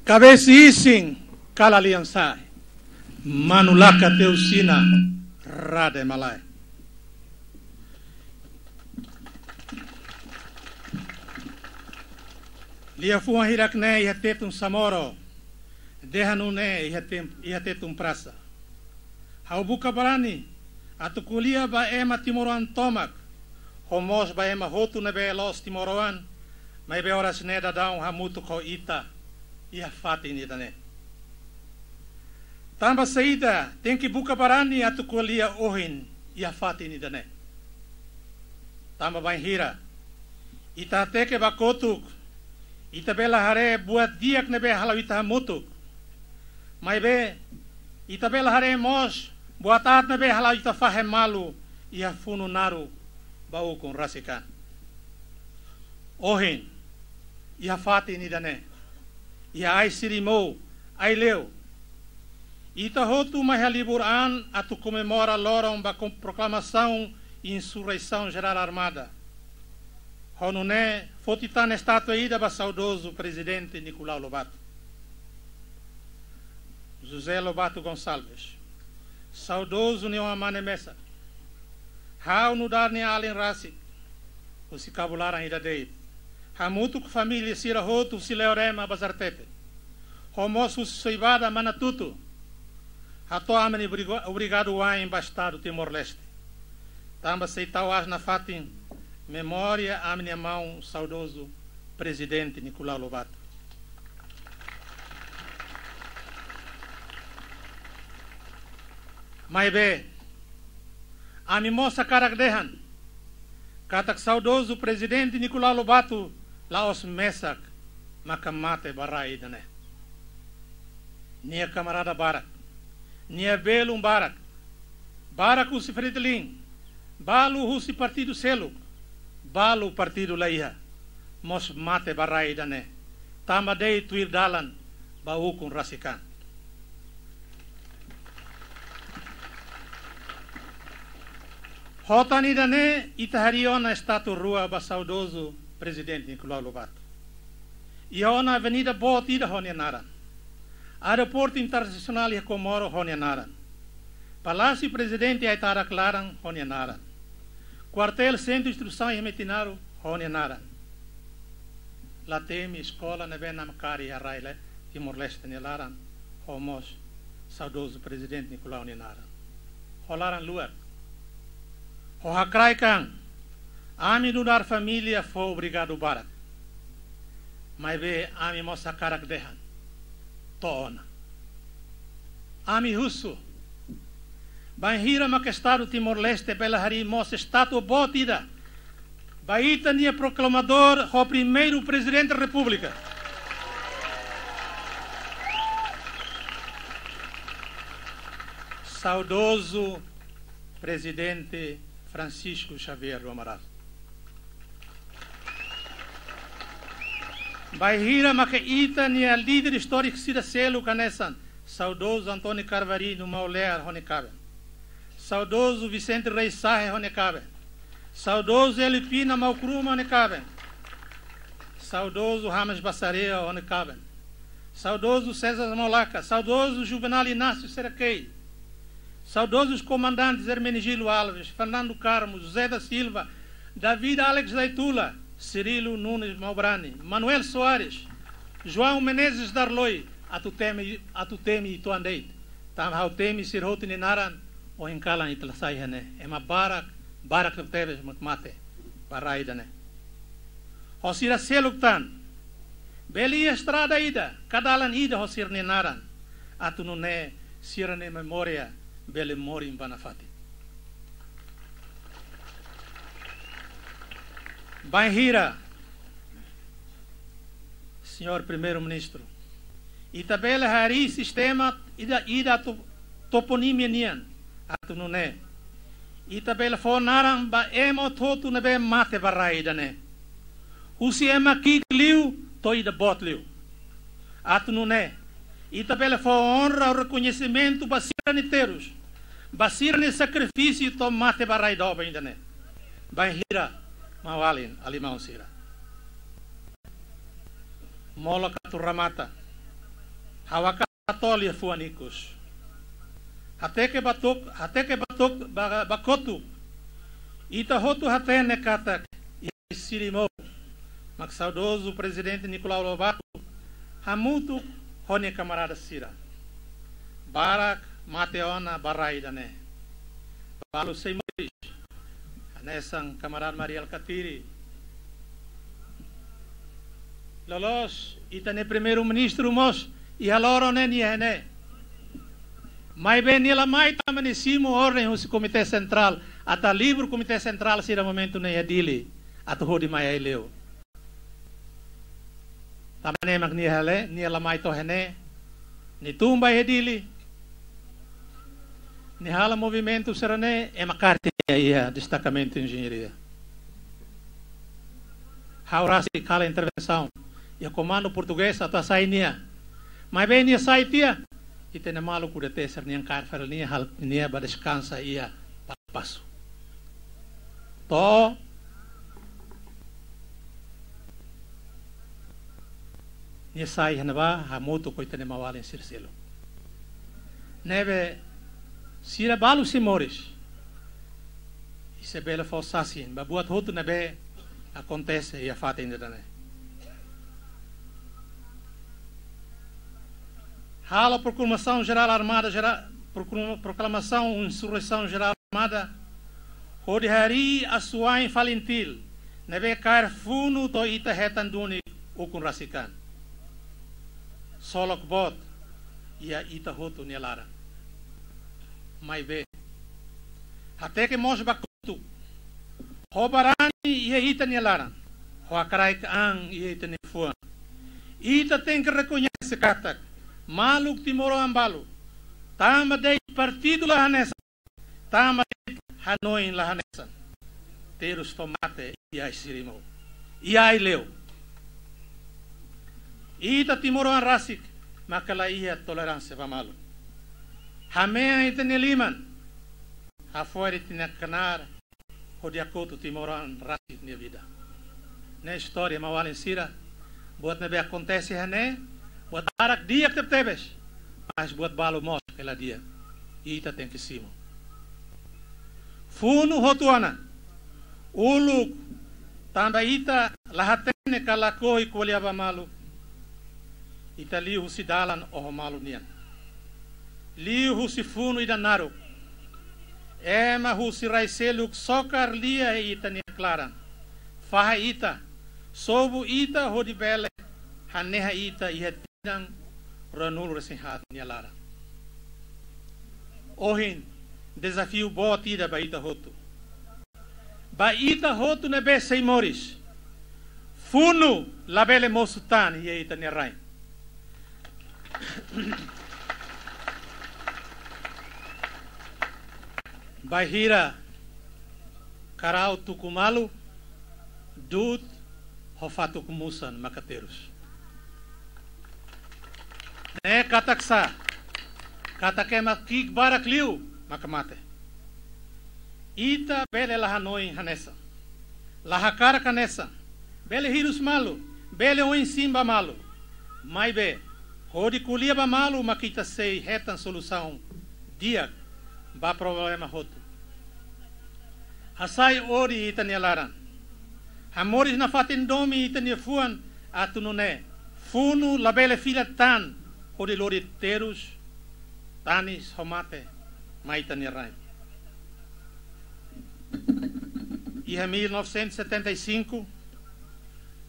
Cabeça isin kala aliança. Manulaka teusina rade malai. Lia fuan hirak ne ia tetum samoro. Dehanu ne ia tetum prasa. Hau buka barani. Atu kulia ba ema timoroan tomak. Homos ba ema hotu ne be los timoroan. Mai be horas ne da daun hamutu ko ita. Ia fati ni dane. Tamba saída, tem que buka barani atu kulia ohin. Ia fati ni dane. Tamba banhira. Ita teke bakotuk. Ita bela hare buat diak nebe halau ita mutuk. Mai be, ita bela hare mos buat at nebe halau ita fahem malu. Ia funu naru bau kun rasikan. Ohin, ia fati ni dane. Ia ai sirimou, ai leu. Ita hotu mai haliburan atu comemora loram ba com proclamação e insurreição geral armada. Honuné, fotitan estátua ida ba saudoso presidente Nicolau Lobato. José Lobato Gonçalves. Saudoso Neon Amane Messa. Hau no dar ne alen rasik. O se cabularam ida dei. Hamutu com família sira roto se leorema bazartepe. Homosso soibada manatutu. Hato amene obrigado a embastado Timor-Leste. Tamba seitau as na fatin. Memória a minha mão, saudoso presidente Nicolau Lobato. Mas bem, a minha moça caragdehan, katak saudoso presidente Nicolau Lobato, laos mesak, makamate barai dane. Nia camarada Barak, nia belum Barak, Barak usi Fredelin, balu usi partido selo. Balu partido laiha, mos mate barai dane, tamadei tuir dalan, bau kun rasikan. Hotani dane, itahariona estatu rua ba saudoso presidente Nicolau Lobato. Iona avenida Botida Honianaran, aeroporto internacional e Comoro Honianaran, palácio presidente Aitara Claran Honianaran. Quartel Centro de Instrução e Remetinaro, Honianaran. Latemi, escola, Nebenamkari, Arraile, Timor-Leste, Nelaran, Homos, saudoso presidente Nicolau Honianaran. Holaran Luar. Hohakraikan, Ami Lunar família foi obrigado Barak. Mas be, Ami Mossa Karak Dehan. Toona. Ami Russo. Banhira Maquestado Timor-Leste pela Hari Moça estátua botida. Baita nia proclamador o primeiro presidente da República. Saudoso presidente Francisco Xavier do Amaral. Banhira Maqueita nia líder histórico Cida Selo Canessan. Saudoso Antônio Carvarino Mauler Ronicaben. Saudoso Vicente Reis Sarre Honekaben. Saudoso Elipina Malcruma Honekaben. Saudoso Ramas Bassarea Honekaben. Saudoso César Molaca. Saudoso Juvenal Inácio Seraquei. Saudosos comandantes Hermenegildo Alves, Fernando Carmo, José da Silva, David Alex Leitula, Cirilo Nunes Malbrani, Manuel Soares, João Menezes Darloi, Atutemi e Tuandeit. Tamhautemi Sirhoti Ninaran. O hinkalan itlasai hene, ema barak teves mate, barai dane. Hosira seluktan, beli estrada ida, kadalan ida hosir ninaran, atunune sirane memoria, beli morim banafati. Banhira, senhor primeiro-ministro, itabela hari sistema ida toponimia nian, atu nune. Ita bela fonaran ba emo totu nebe mate barai dane. Usi ema kik liu, to ida bot liu. Atu nune. Ita bela fo honra o reconhecimento basira niteiros. Basira ne sacrifício to mate barai doba ainda ne. Banhira, mawalin, alimão sira. Mola katuramata. hawakatolia fuanicos. Até que batok bakotu. Ita hotu hatene katak e sirimou. Mas saudoso presidente Nicolau Lobato, hamutu hone camarada Sira. Barak Mateona Baraida né. Balu Seimores. Anesang camarada Maria Alcatiri. Lolos, itane primeiro-ministro mos, e alora né né. Mas bem nela mais também simo ordem o comitê central, até livre o comitê central se no momento nem é dele, até hodi mais leu. Também mag ni hale, ni ela mais torne, ni tumba é dele. Ni hala movimento serane é macarte aí destacamento de engenharia. Haurasi cala intervenção. E o comando português até sainia. Mas bem ni sai tia. E tem malu kudete ser niang karfer ni hal ni ba descansa ia passo. To ni sai hanaba hamuto ko itene mawalen sirselo. Neve sira balu simores. E se bela fosse assim, ba buat hotu nebe acontece e a fata ainda né. Hala proclamação geral armada, proclamação insurreição geral armada, hodihari asuain falintil, nebe cair funo to ita hetan duni ukun rasikan. Solok bot, ia ita hotu nielara. Mai be. Até que mos bakutu, hobarani ia ita nielara, hoakarai ang ia ita nefuan. Ita tem que reconhecer katak. Maluk Timoro Ambalo, tama de partido la Hanesa, tama de Hanoi la Hanesa, terus tomate e ai sirimo, e ai leu. Ita Timoro Anrasik, makala ia tolerância vamalo. Hamea itene liman, afuera itene canar, hodiakoto Timoro Anrasik minha vida. Na história mawal em Sira, buat nebe acontece hane. Buat barak dia que tebes, mas buat balo mos aquela dia. Ita tem que simo. Funo hotuana. Uluk tanda ita lahatene kalako i kuliaba malu. Ita liu si dalan o malu nian. Liu si funo i danaro. Ema hu si raiseluk sokar lia e ita nia klaran. Faha ita. Sobu ita hodi bele. Haneha ita i dan ranul resinhat nialara. Ohin desafio botida baita hotu. Baita hotu nebe seimoris. Funo labele mosutan e ita niarai. Bahira karau tukumalu dut hofatuk musan makaterus. Ne kataksa katakema kik barak liu makamate ita bele la Hanoi hanesa la hakara kanesa bele hirus malu bele o simba malu mai be hodi kulia ba malu makita sei retan solução dia ba problema hotu asai ori ita nialaran hamoris na fatin domi ita ni fuan atunune funu la bele fila tan hodi lori terus tanis homate maita nirai. E em 1975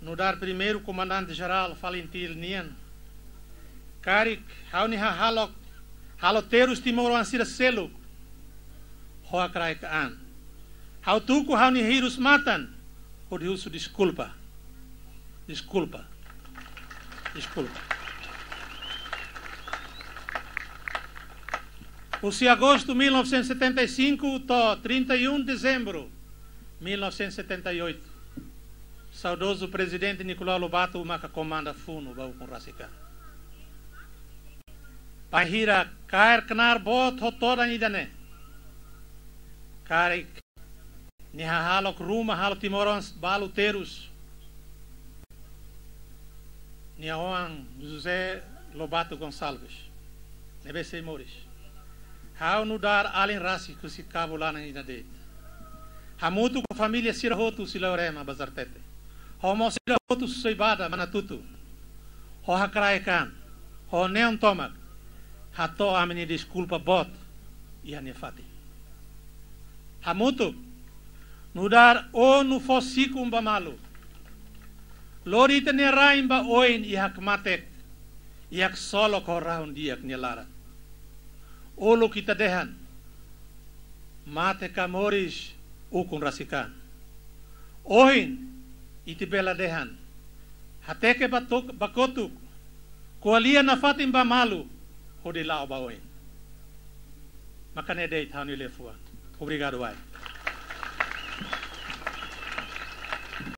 no dar primeiro comandante-geral Valentim Nian Karik hauni haloterus timoro ansira selo hoa kraikaan hautuku hauni hirus matan hodi usu desculpa O de agosto de 1975 to 31 de dezembro de 1978. Saudoso presidente Nicolau Lobato maka comanda funo bau com rasika. Pahira kair kenar bot hotoran idane. Karik ni halok rumah halo timorons balu terus. Ni José Lobato Gonçalves, Nebesse Mores. Hau no dar além raci que se cabo lá na inadete. Hamutu com família Sirahotu Silaurema Bazartete. Homo Sirahotu Soibada Manatutu. Ho Hakraikan. Ho Neon Tomak. Hato ameni desculpa bot. E anefati. Hamutu. No dar o no fossico bamalu. Lorita ne raimba oin I hakmatek. Iak solo korahun diak nielara. Olo kita dehan. Mate kamoris ukun rasikan. Ohin iti bela dehan. Hateke bakotuk. Kualia na fatim ba malu. Hodilao ba ohin. Makanedei tani lefua. Obrigado, ai.